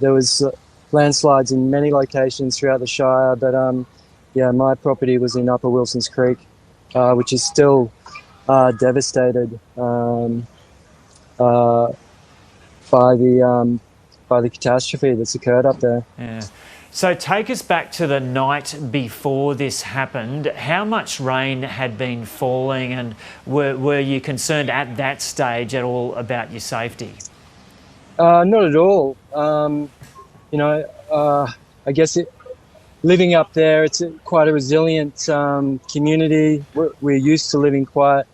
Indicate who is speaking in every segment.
Speaker 1: there was landslides in many locations throughout the Shire, but yeah, my property was in Upper Wilsons Creek, which is still devastated uh, by the catastrophe that's occurred up there.
Speaker 2: Yeah. So take us back to the night before this happened. How much rain had been falling, and were you concerned at that stage at all about your safety?
Speaker 1: Not at all. You know, I guess living up there, it's quite a resilient community. We're used to living quite,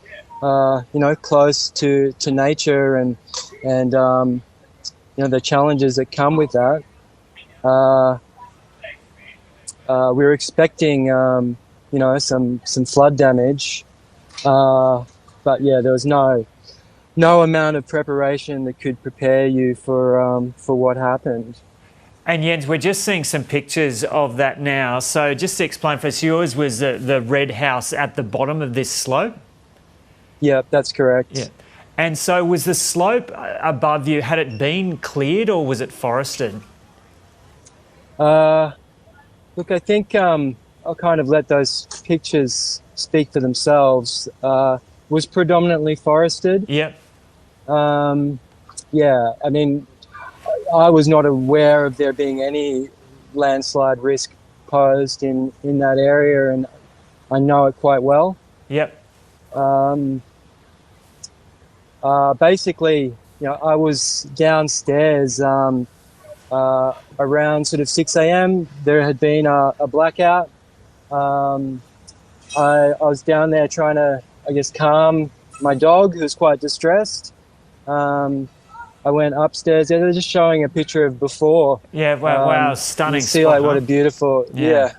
Speaker 1: you know, close to nature and you know, the challenges that come with that. We were expecting, you know, some flood damage, but yeah, there was no amount of preparation that could prepare you for what happened.
Speaker 2: And Jens, we're just seeing some pictures of that now. So just to explain for us, yours was the red house at the bottom of this slope?
Speaker 1: Yeah, that's correct.
Speaker 2: Yeah. And so was the slope above you, had it been cleared or was it forested?
Speaker 1: Look, I think I'll kind of let those pictures speak for themselves. Was predominantly forested.
Speaker 2: Yep.
Speaker 1: Yeah, I mean, I was not aware of there being any landslide risk posed in that area, and I know it quite well.
Speaker 2: Yep.
Speaker 1: Basically, you know, I was downstairs around sort of 6 a.m. There had been a blackout. I was down there trying to, I guess, calm my dog, who's quite distressed. I went upstairs. Yeah, they're just showing a picture of before.
Speaker 2: Yeah, wow, stunning.
Speaker 1: You see,
Speaker 2: spot,
Speaker 1: like,
Speaker 2: huh?
Speaker 1: what a beautiful,
Speaker 2: Yeah.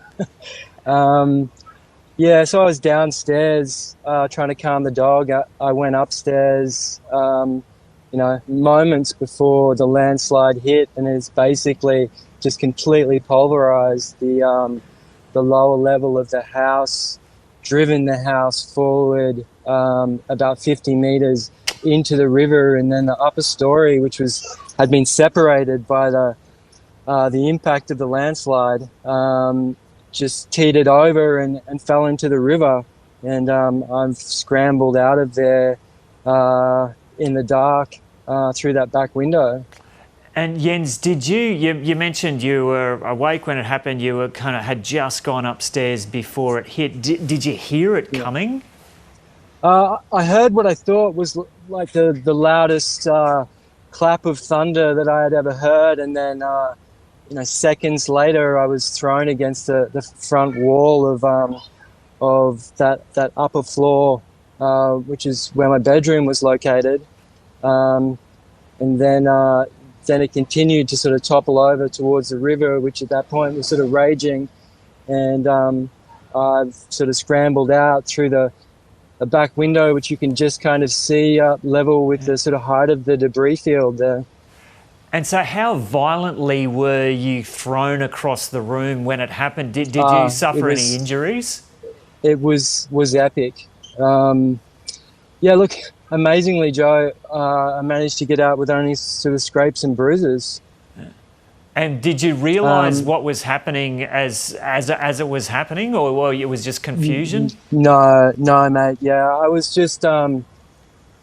Speaker 1: Yeah, so I was downstairs trying to calm the dog. I went upstairs, you know, moments before the landslide hit, and it's basically just completely pulverised the lower level of the house, driven the house forward about 50 metres into the river, and then the upper story, which had been separated by the impact of the landslide, just teetered over and fell into the river. And I've scrambled out of there in the dark through that back window.
Speaker 2: And Jens, did you mentioned you were awake when it happened, you were had just gone upstairs before it hit. Did you hear it coming?
Speaker 1: I heard what I thought was like the loudest clap of thunder that I had ever heard, and then you know, seconds later I was thrown against the front wall of that upper floor, which is where my bedroom was located, and then it continued to sort of topple over towards the river, which at that point was sort of raging, and I've sort of scrambled out through the back window, which you can just kind of see up level with the sort of height of the debris field there.
Speaker 2: And so how violently were you thrown across the room when it happened? Did you suffer any injuries?
Speaker 1: It was epic. Yeah, look, amazingly, Joe, I managed to get out with only sort of scrapes and bruises.
Speaker 2: And did you realise what was happening as it was happening, or it was just confusion?
Speaker 1: No, mate. Yeah, I was just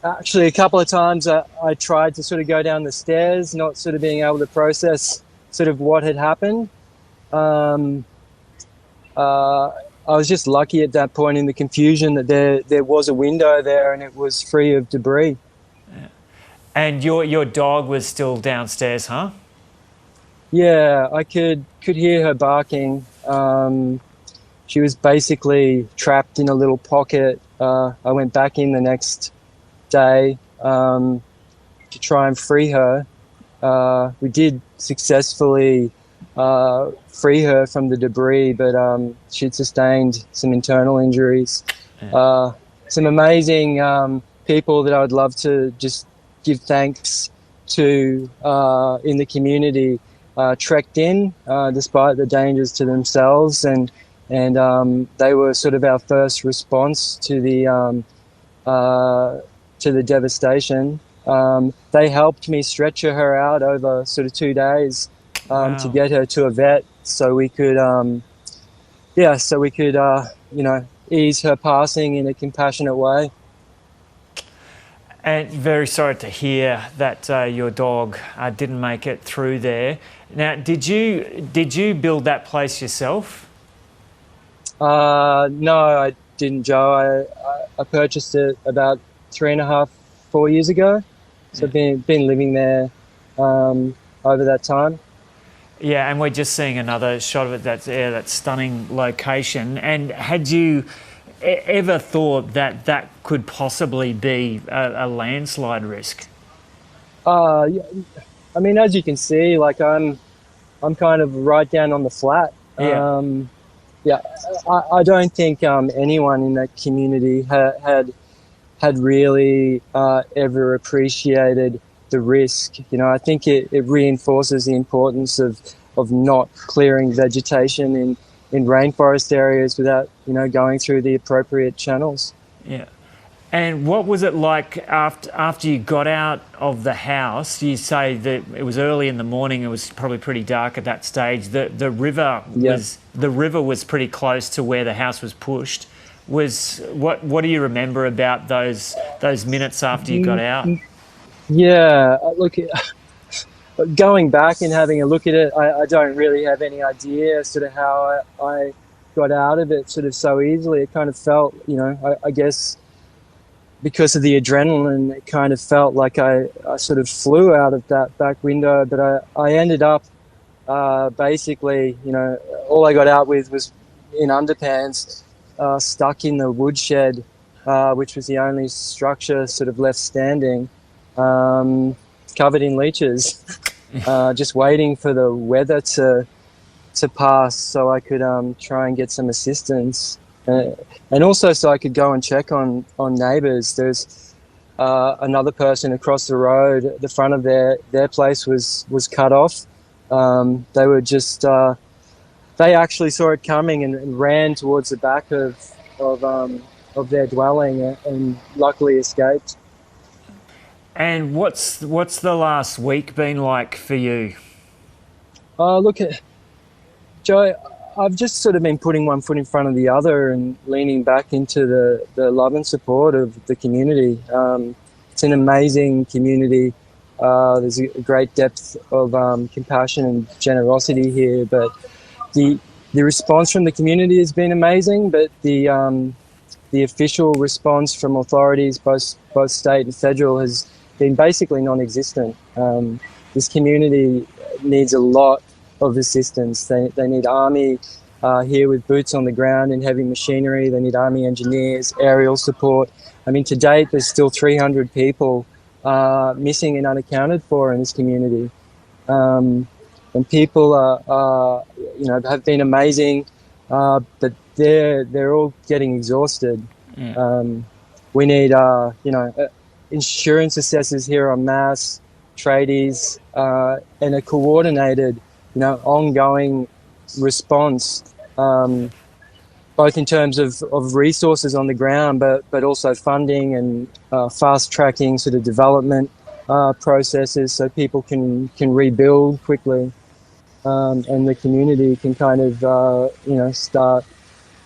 Speaker 1: actually a couple of times I tried to sort of go down the stairs, not sort of being able to process sort of what had happened. I was just lucky at that point in the confusion that there was a window there and it was free of debris.
Speaker 2: Yeah. And your dog was still downstairs, huh?
Speaker 1: Yeah, I could hear her barking. She was basically trapped in a little pocket. I went back in the next day to try and free her. We did successfully free her from the debris, but she'd sustained some internal injuries.
Speaker 2: Yeah.
Speaker 1: Some amazing people that I would love to just give thanks to in the community trekked in despite the dangers to themselves, and they were sort of our first response to the devastation. They helped me stretcher her out over sort of 2 days. to
Speaker 2: Wow.
Speaker 1: get her to a vet so we could, ease her passing in a compassionate way.
Speaker 2: And very sorry to hear that your dog didn't make it through there. Now, did you build that place yourself?
Speaker 1: No, I didn't, Joe. I purchased it about 3.5, 4 years ago. So
Speaker 2: Yeah.
Speaker 1: I've been living there over that time.
Speaker 2: Yeah, and we're just seeing another shot of it. That stunning location. And had you ever thought that that could possibly be a landslide risk?
Speaker 1: Yeah, I mean, as you can see, like I'm kind of right down on the flat.
Speaker 2: Yeah.
Speaker 1: Yeah, I don't think anyone in that community had really ever appreciated the risk. I think it reinforces the importance of not clearing vegetation in rainforest areas without going through the appropriate channels.
Speaker 2: Yeah. And what was it like after you got out of the house? You say that it was early in the morning. It was probably pretty dark at that stage.
Speaker 1: Yeah.
Speaker 2: The river was pretty close to where the house was pushed. What do you remember about those minutes after you got out?
Speaker 1: Yeah, look, going back and having a look at it, I don't really have any idea sort of how I got out of it sort of so easily. It kind of felt, I guess because of the adrenaline, it kind of felt like I sort of flew out of that back window, but I ended up basically, all I got out with was in underpants, stuck in the woodshed, which was the only structure sort of left standing, covered in leeches, just waiting for the weather to pass so I could try and get some assistance. And also so I could go and check on neighbours. There's another person across the road. The front of their place was cut off. They were just they actually saw it coming and ran towards the back of their dwelling and luckily escaped.
Speaker 2: And what's the last week been like for you?
Speaker 1: Look, Joe, I've just sort of been putting one foot in front of the other and leaning back into the love and support of the community. It's an amazing community. There's a great depth of compassion and generosity here, but the response from the community has been amazing. But the official response from authorities, both state and federal, has been basically non-existent. This community needs a lot of assistance. They need army here with boots on the ground and heavy machinery. They need army engineers, aerial support. I mean, to date, there's still 300 people missing and unaccounted for in this community. And people have been amazing, but they're all getting exhausted.
Speaker 2: Yeah.
Speaker 1: We need insurance assessors here en masse, tradies, and a coordinated, ongoing response, both in terms of resources on the ground, but also funding and fast tracking sort of development processes so people can rebuild quickly, and the community can kind of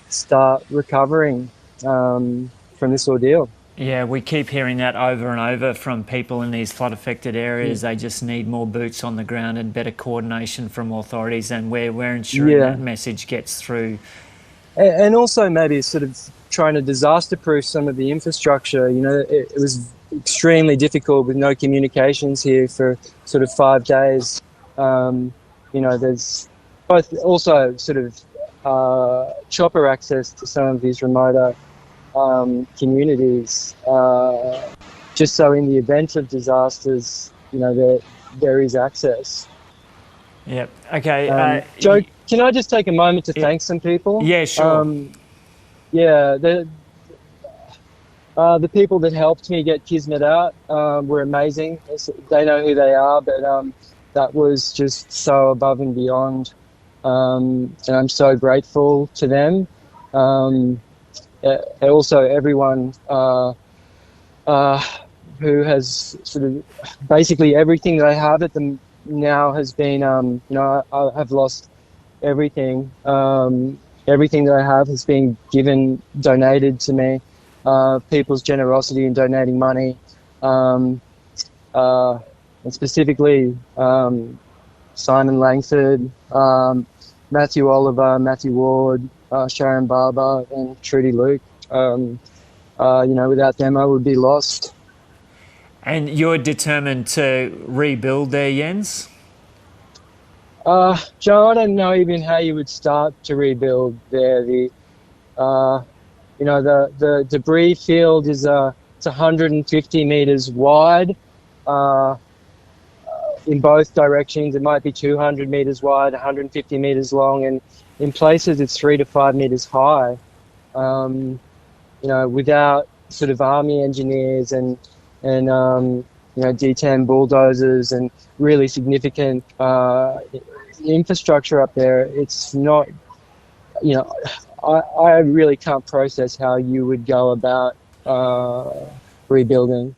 Speaker 1: start recovering from this ordeal.
Speaker 2: Yeah, we keep hearing that over and over from people in these flood-affected areas. They just need more boots on the ground and better coordination from authorities, and we're ensuring
Speaker 1: Yeah,
Speaker 2: that message gets through.
Speaker 1: and also maybe sort of trying to disaster-proof some of the infrastructure. It was extremely difficult with no communications here for sort of 5 days. There's both also sort of chopper access to some of these remoter communities, just so in the event of disasters, there is access.
Speaker 2: Yep. Okay.
Speaker 1: Joe, can I just take a moment to thank some people?
Speaker 2: Yeah, sure.
Speaker 1: Yeah, the people that helped me get Kismet out were amazing. They know who they are, but that was just so above and beyond, and I'm so grateful to them. Also, everyone who has sort of basically everything that I have at now has been, I have lost everything. Everything that I have has been donated to me. People's generosity in donating money, um, uh, and specifically Simon Langford, Matthew Oliver, Matthew Ward, Sharon Barber, and Trudy Luke. Without them, I would be lost.
Speaker 2: And you're determined to rebuild there, Jens?
Speaker 1: Joe, I don't know even how you would start to rebuild there. Uh, the debris field is it's 150 meters wide. Uh, in both directions, it might be 200 meters wide, 150 meters long, and in places it's 3 to 5 meters high. Without sort of army engineers and D10 bulldozers and really significant infrastructure up there, it's not, you know, I really can't process how you would go about rebuilding.